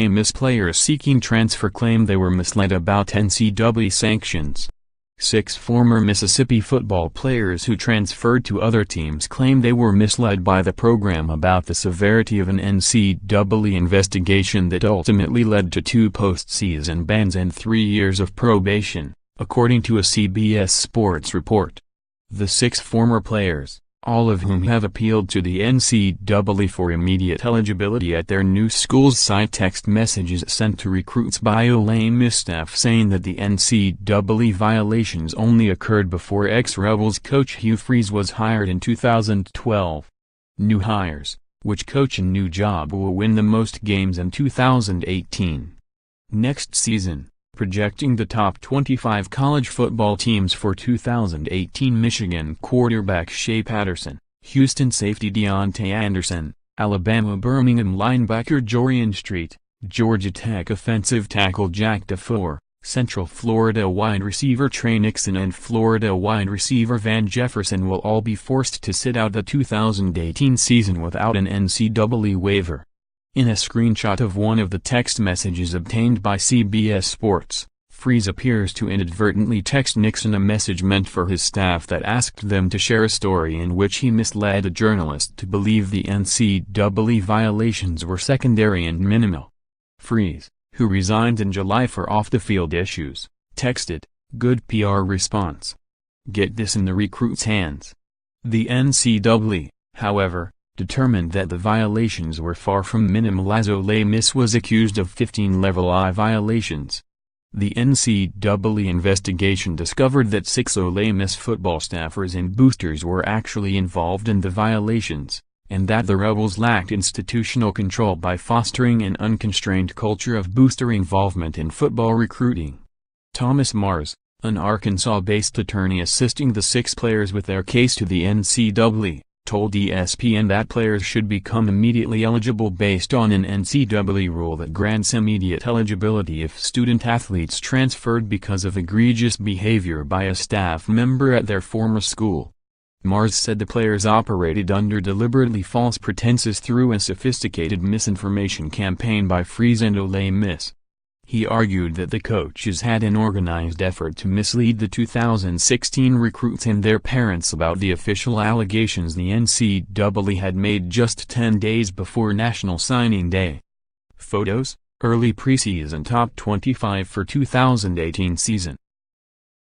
Ole Miss players seeking transfer claim they were misled about NCAA sanctions. 6 former Mississippi football players who transferred to other teams claim they were misled by the program about the severity of an NCAA investigation that ultimately led to 2 postseason bans and 3 years of probation, according to a CBS Sports report. The 6 former players, all of whom have appealed to the NCAA for immediate eligibility at their new schools, cite text messages sent to recruits by Ole Miss staff saying that the NCAA violations only occurred before ex-Rebels coach Hugh Freeze was hired in 2012. New hires, which coach and new job will win the most games in 2018. Next season, projecting the top 25 college football teams for 2018: Michigan quarterback Shea Patterson, Houston safety Deontay Anderson, Alabama Birmingham linebacker Jorian Street, Georgia Tech offensive tackle Jack DeFore, Central Florida wide receiver Trey Nixon and Florida wide receiver Van Jefferson will all be forced to sit out the 2018 season without an NCAA waiver. In a screenshot of one of the text messages obtained by CBS Sports, Freeze appears to inadvertently text Nixon a message meant for his staff that asked them to share a story in which he misled a journalist to believe the NCAA violations were secondary and minimal. Freeze, who resigned in July for off-the-field issues, texted, "Good PR response. Get this in the recruits' hands." The NCAA, however, determined that the violations were far from minimal as Ole Miss was accused of 15 Level I violations. The NCAA investigation discovered that 6 Ole Miss football staffers and boosters were actually involved in the violations, and that the Rebels lacked institutional control by fostering an unconstrained culture of booster involvement in football recruiting. Thomas Mars, an Arkansas-based attorney assisting the 6 players with their case to the NCAA, told ESPN that players should become immediately eligible based on an NCAA rule that grants immediate eligibility if student-athletes transferred because of egregious behavior by a staff member at their former school. Mars said the players operated under deliberately false pretenses through a sophisticated misinformation campaign by Freeze and Ole Miss. He argued that the coaches had an organized effort to mislead the 2016 recruits and their parents about the official allegations the NCAA had made just 10 days before National Signing Day. Photos, early preseason top 25 for 2018 season.